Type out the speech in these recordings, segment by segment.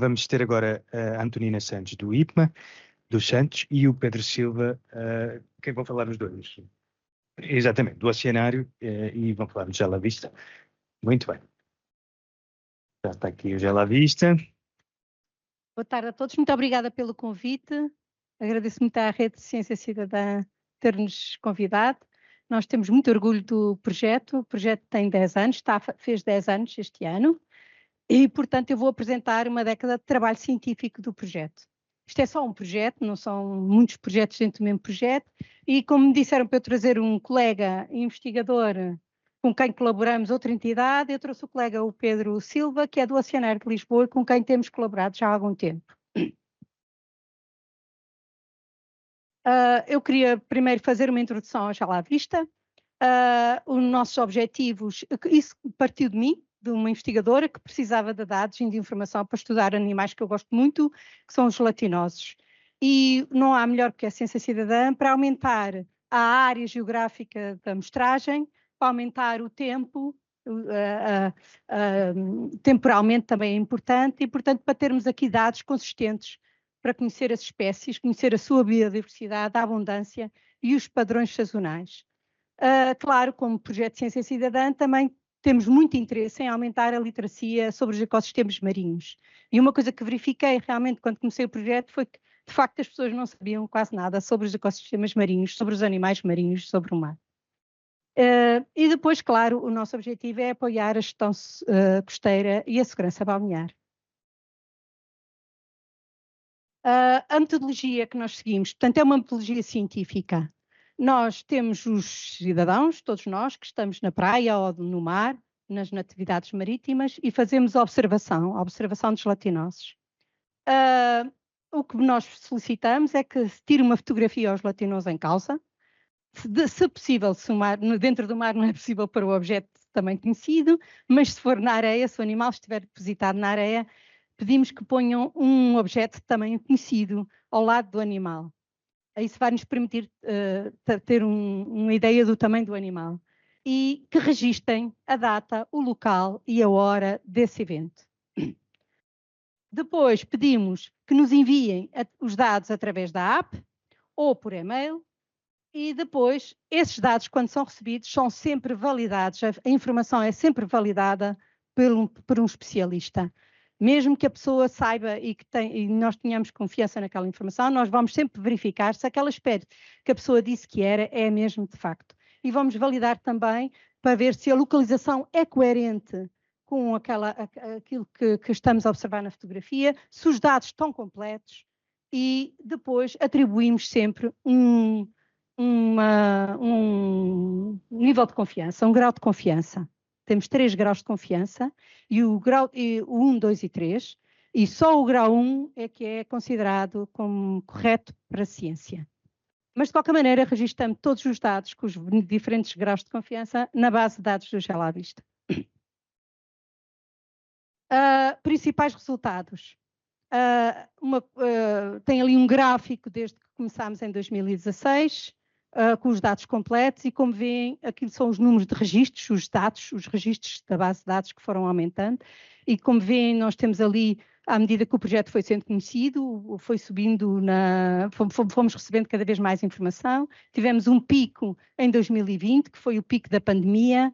vamos ter agora a Antonina Santos, do IPMA, dos Santos, e o Pedro Silva, quem vão falar os dois. Exatamente, do Oceanário, e vão falar do Gel à Vista. Muito bem. Já está aqui o Gel à Vista. Boa tarde a todos, muito obrigada pelo convite. Agradeço muito à Rede de Ciência Cidadã ter-nos convidado. Nós temos muito orgulho do projeto. O projeto tem 10 anos, fez 10 anos este ano. E, portanto, eu vou apresentar uma década de trabalho científico do projeto. Isto é só um projeto, não são muitos projetos dentro do mesmo projeto. E como me disseram para eu trazer um colega investigador com quem colaboramos, outra entidade, eu trouxe o colega, o Pedro Silva, que é do Oceanário de Lisboa, com quem temos colaborado já há algum tempo. Eu queria primeiro fazer uma introdução ao Gel à Vista. Os nossos objetivos, isso partiu de mim, de uma investigadora que precisava de dados e de informação para estudar animais que eu gosto muito, que são os gelatinosos. E não há melhor que a ciência cidadã para aumentar a área geográfica da amostragem, para aumentar o tempo, temporalmente também é importante, e portanto para termos aqui dados consistentes para conhecer as espécies, conhecer a sua biodiversidade, a abundância e os padrões sazonais. Claro, como projeto de ciência cidadã, também temos muito interesse em aumentar a literacia sobre os ecossistemas marinhos. E uma coisa que verifiquei realmente quando comecei o projeto foi que, de facto, as pessoas não sabiam quase nada sobre os ecossistemas marinhos, sobre os animais marinhos, sobre o mar. E depois, claro, o nosso objetivo é apoiar a gestão costeira e a segurança balnear. A metodologia que nós seguimos, portanto, é uma metodologia científica. Nós temos os cidadãos, todos nós, que estamos na praia ou no mar, nas atividades marítimas, e fazemos observação de gelatinosos. O que nós solicitamos é que se tire uma fotografia ao gelatinoso em causa. Se possível, se dentro do mar não é possível para o objeto também conhecido, mas se for na areia, se o animal estiver depositado na areia, pedimos que ponham um objeto também conhecido ao lado do animal. Isso vai nos permitir ter uma ideia do tamanho do animal. E que registrem a data, o local e a hora desse evento. Depois pedimos que nos enviem os dados através da app ou por e-mail. E depois, esses dados, quando são recebidos, são sempre validados, a informação é sempre validada por um especialista. Mesmo que a pessoa saiba e nós tenhamos confiança naquela informação, nós vamos sempre verificar se aquela espécie que a pessoa disse que era, é mesmo de facto. E vamos validar também para ver se a localização é coerente com aquilo que estamos a observar na fotografia, se os dados estão completos, e depois atribuímos sempre um nível de confiança, um grau de confiança. Temos 3 graus de confiança, e o 1, 2 e 3, e só o grau 1 é que é considerado como correto para a ciência. Mas, de qualquer maneira, registramos todos os dados com os diferentes graus de confiança na base de dados do Gel à Vista. Principais resultados. Tem ali um gráfico desde que começámos em 2016, com os dados completos, e como veem, aquilo são os números de registros, os registros da base de dados que foram aumentando, e como veem, nós temos ali, à medida que o projeto foi sendo conhecido, foi subindo, fomos recebendo cada vez mais informação. Tivemos um pico em 2020, que foi o pico da pandemia,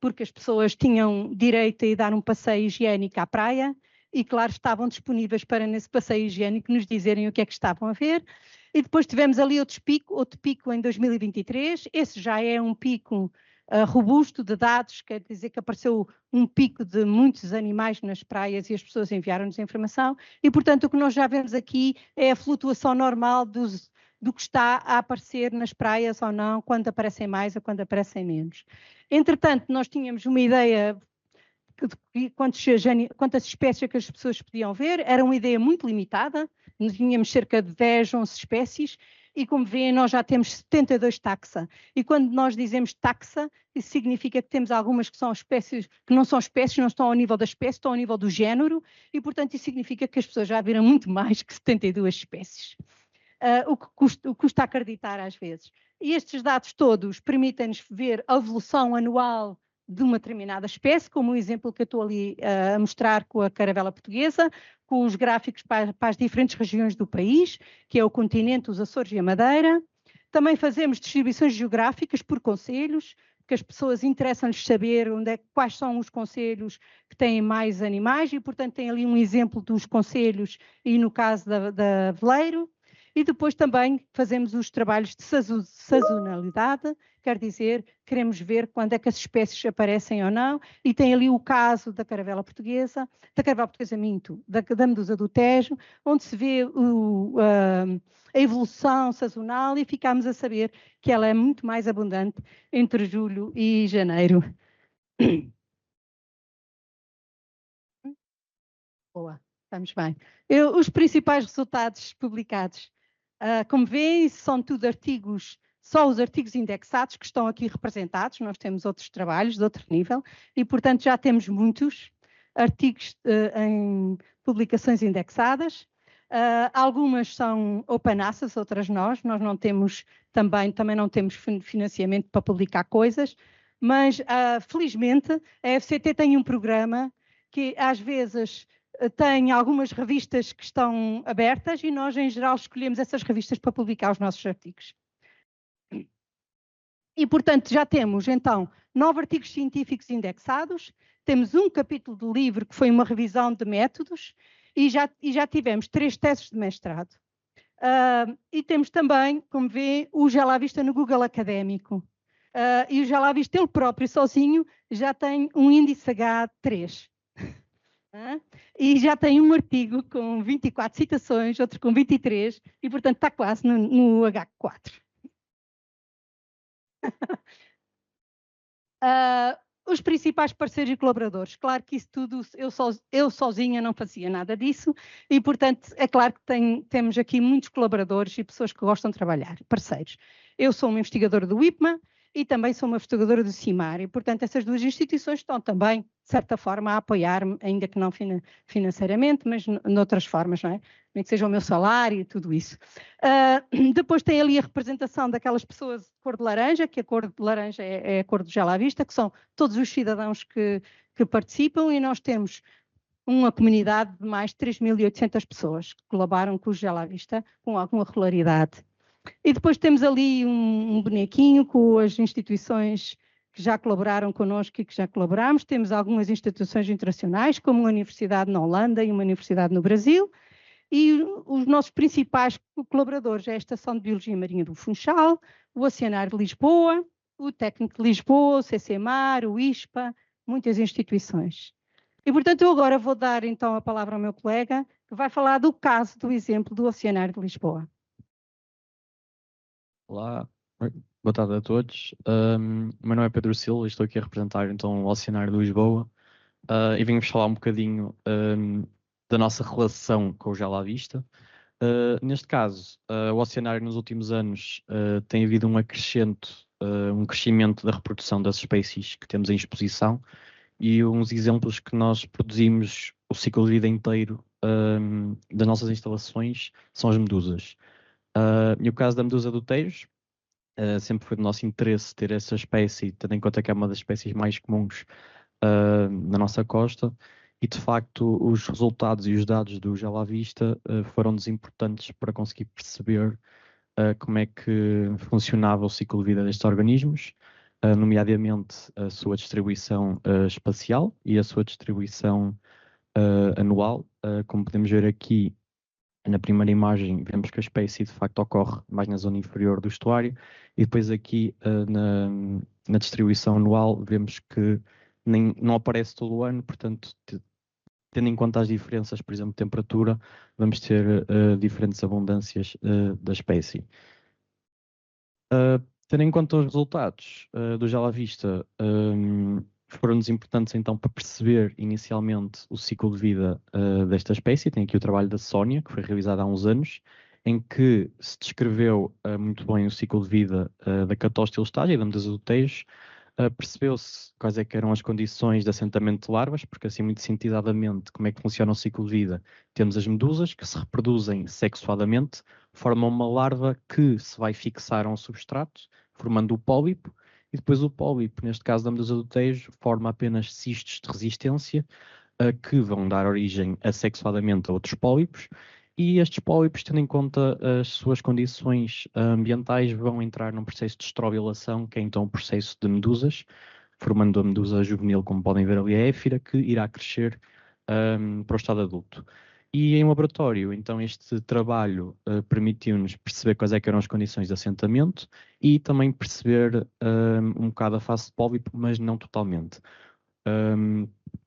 porque as pessoas tinham direito a ir dar um passeio higiênico à praia, e claro, estavam disponíveis para nesse passeio higiênico nos dizerem o que é que estavam a ver. E depois tivemos ali outro pico em 2023, esse já é um pico robusto de dados, quer dizer que apareceu um pico de muitos animais nas praias e as pessoas enviaram-nos a informação, e portanto o que nós já vemos aqui é a flutuação normal do que está a aparecer nas praias ou não, quando aparecem mais ou quando aparecem menos. Entretanto, nós tínhamos uma ideia de quantas espécies que as pessoas podiam ver, era uma ideia muito limitada, nós tínhamos cerca de 10, 11 espécies, e como veem nós já temos 72 taxa, e quando nós dizemos taxa, isso significa que temos algumas que são espécies, que não são espécies, não estão ao nível da espécie, estão ao nível do género, e portanto isso significa que as pessoas já viram muito mais que 72 espécies. O que custa acreditar às vezes. E estes dados todos permitem-nos ver a evolução anual de uma determinada espécie, como o exemplo que eu estou ali a mostrar com a caravela portuguesa, com os gráficos para as diferentes regiões do país, que é o continente, os Açores e a Madeira. Também fazemos distribuições geográficas por concelhos, que as pessoas interessam-lhes saber quais são os concelhos que têm mais animais e, portanto, tem ali um exemplo dos concelhos e no caso da Aveiro. E depois também fazemos os trabalhos de sazonalidade, quer dizer, queremos ver quando é que as espécies aparecem ou não, e tem ali o caso da caravela portuguesa minto, da medusa do Tejo, onde se vê a evolução sazonal e ficamos a saber que ela é muito mais abundante entre julho e janeiro. Boa, estamos bem. Os principais resultados publicados, como veem, são tudo artigos, só os artigos indexados que estão aqui representados. Nós temos outros trabalhos de outro nível e, portanto, já temos muitos artigos em publicações indexadas. Algumas são open access, outras nós não temos também não temos financiamento para publicar coisas, mas felizmente a FCT tem um programa que às vezes tem algumas revistas que estão abertas e nós em geral escolhemos essas revistas para publicar os nossos artigos. E portanto já temos então 9 artigos científicos indexados, temos um capítulo de livro que foi uma revisão de métodos e já tivemos 3 teses de mestrado. E temos também, como vê, o Já Lá Vista no Google Académico. E o Já Lá Vista ele próprio, sozinho, já tem um índice H3. E já tem um artigo com 24 citações, outro com 23, e portanto está quase no H4. Os principais parceiros e colaboradores. Claro que isso tudo, eu sozinha não fazia nada disso e, portanto, é claro que temos aqui muitos colaboradores e pessoas que gostam de trabalhar, parceiros. Eu sou uma investigadora do IPMA e também sou uma investigadora do CIMAR e, portanto, essas duas instituições estão também, de certa forma, a apoiar-me, ainda que não financeiramente, mas noutras formas, não é? Nem que seja o meu salário e tudo isso. Depois tem ali a representação daquelas pessoas de cor de laranja, que a cor de laranja é a cor do Já Lá Vista, que são todos os cidadãos que participam e nós temos uma comunidade de mais de 3.800 pessoas que colaboram com o Já Lá Vista com alguma regularidade. E depois temos ali um bonequinho com as instituições que já colaboraram connosco e que já colaboramos. Temos algumas instituições internacionais, como uma universidade na Holanda e uma universidade no Brasil. E os nossos principais colaboradores é a Estação de Biologia Marinha do Funchal, o Oceanário de Lisboa, o Técnico de Lisboa, o CCMAR, o ISPA, muitas instituições. E, portanto, eu agora vou dar então a palavra ao meu colega, que vai falar do caso, do exemplo do Oceanário de Lisboa. Olá, boa tarde a todos. O meu nome é Pedro Silva e estou aqui a representar então o Oceanário de Lisboa e venho-vos falar um bocadinho da nossa relação com o Já Lá Vista. Neste caso, o Oceanário nos últimos anos tem havido um crescimento da reprodução das espécies que temos em exposição e uns exemplos que nós produzimos o ciclo de vida inteiro das nossas instalações são as medusas. E o caso da medusa do Tejo, sempre foi do nosso interesse ter essa espécie, tendo em conta que é uma das espécies mais comuns na nossa costa, e de facto os resultados e os dados do Já Lá Vista foram-nos importantes para conseguir perceber como é que funcionava o ciclo de vida destes organismos, nomeadamente a sua distribuição espacial e a sua distribuição anual. Como podemos ver aqui, na primeira imagem vemos que a espécie de facto ocorre mais na zona inferior do estuário e depois aqui na distribuição anual vemos que não aparece todo o ano, portanto, tendo em conta as diferenças, por exemplo, de temperatura, vamos ter diferentes abundâncias da espécie. Tendo em conta os resultados do Já Lá Vista, foram-nos importantes então para perceber inicialmente o ciclo de vida desta espécie. Tem aqui o trabalho da Sónia, que foi realizado há uns anos, em que se descreveu muito bem o ciclo de vida da Catostil estágia e da medusa do Tejo. Percebeu-se quais é que eram as condições de assentamento de larvas, porque assim muito sintetizadamente como é que funciona o ciclo de vida. Temos as medusas que se reproduzem sexuadamente, formam uma larva que se vai fixar a um substrato, formando o pólipo, e depois o pólipo, neste caso da medusa do Tejo, forma apenas cistos de resistência que vão dar origem assexuadamente a outros pólipos, e estes pólipos, tendo em conta as suas condições ambientais, vão entrar num processo de estrobilação, que é então o processo de medusas, formando a medusa juvenil, como podem ver ali a éfira, que irá crescer para o estado adulto. E em laboratório, então, este trabalho permitiu-nos perceber quais é que eram as condições de assentamento e também perceber um bocado a face de pólipo, mas não totalmente.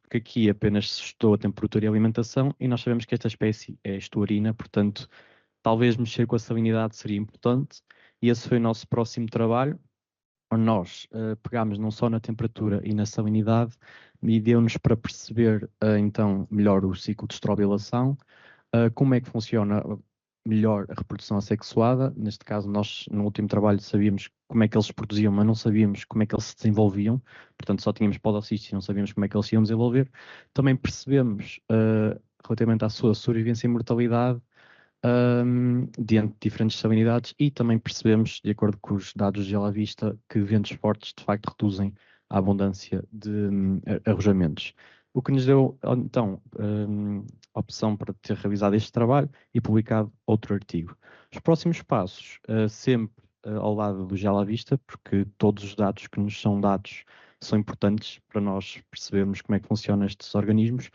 Porque aqui apenas se estudou a temperatura e a alimentação, e nós sabemos que esta espécie é estuarina, portanto, talvez mexer com a salinidade seria importante, e esse foi o nosso próximo trabalho, onde nós pegámos não só na temperatura e na salinidade, e deu-nos para perceber então melhor o ciclo de estrobilação, como é que funciona melhor a reprodução assexuada. Neste caso, nós no último trabalho sabíamos como é que eles se produziam, mas não sabíamos como é que eles se desenvolviam, portanto só tínhamos podocistos e não sabíamos como é que eles se iam desenvolver. Também percebemos, relativamente à sua sobrevivência e mortalidade, diante de diferentes salinidades, e também percebemos, de acordo com os dados de Gela Vista, que ventos fortes de facto reduzem a abundância de arrojamentos. O que nos deu, então, a opção para ter realizado este trabalho e publicado outro artigo. Os próximos passos, sempre ao lado do Gela Vista, porque todos os dados que nos são dados são importantes para nós percebermos como é que funcionam estes organismos.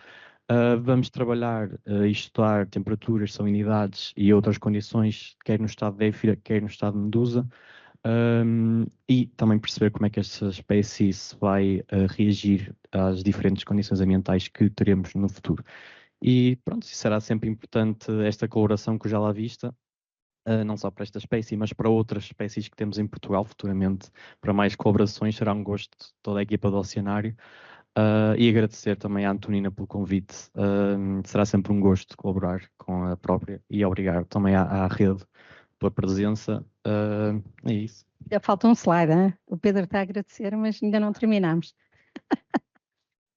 Vamos trabalhar e estudar temperaturas, salinidades e outras condições, quer no estado de éfira, quer no estado de medusa, e também perceber como é que esta espécie se vai reagir às diferentes condições ambientais que teremos no futuro. E pronto, será sempre importante esta colaboração com o Gela Vista, não só para esta espécie, mas para outras espécies que temos em Portugal futuramente. Para mais colaborações, será um gosto de toda a equipa do Oceanário. E agradecer também à Antonina pelo convite. Será sempre um gosto colaborar com a própria, e obrigado também à rede pela presença. É isso. Já falta um slide, hein? O Pedro está a agradecer, mas ainda não terminamos.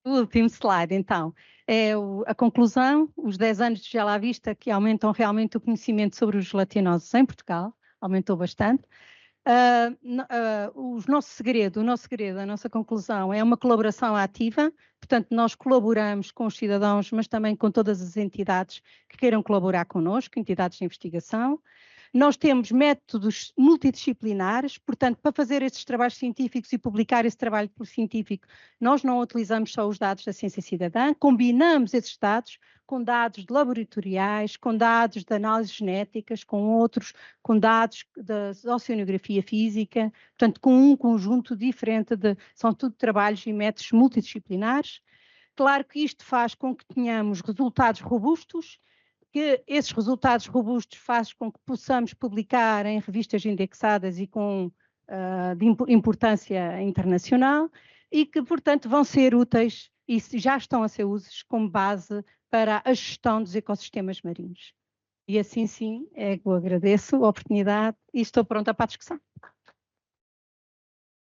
O último slide, então, é a conclusão, os 10 anos de Gela Vista, que aumentam realmente o conhecimento sobre os gelatinosos em Portugal, aumentou bastante. O nosso segredo, a nossa conclusão é uma colaboração ativa, portanto nós colaboramos com os cidadãos, mas também com todas as entidades que queiram colaborar connosco, entidades de investigação. Nós temos métodos multidisciplinares, portanto, para fazer esses trabalhos científicos e publicar esse trabalho científico, nós não utilizamos só os dados da ciência cidadã, combinamos esses dados com dados laboratoriais, com dados de análises genéticas, com dados da oceanografia física, portanto, com um conjunto diferente são tudo trabalhos e métodos multidisciplinares. Claro que isto faz com que tenhamos resultados robustos, que esses resultados robustos fazem com que possamos publicar em revistas indexadas e de importância internacional, e que, portanto, vão ser úteis e já estão a ser úteis como base para a gestão dos ecossistemas marinhos. E assim sim, eu agradeço a oportunidade e estou pronta para a discussão.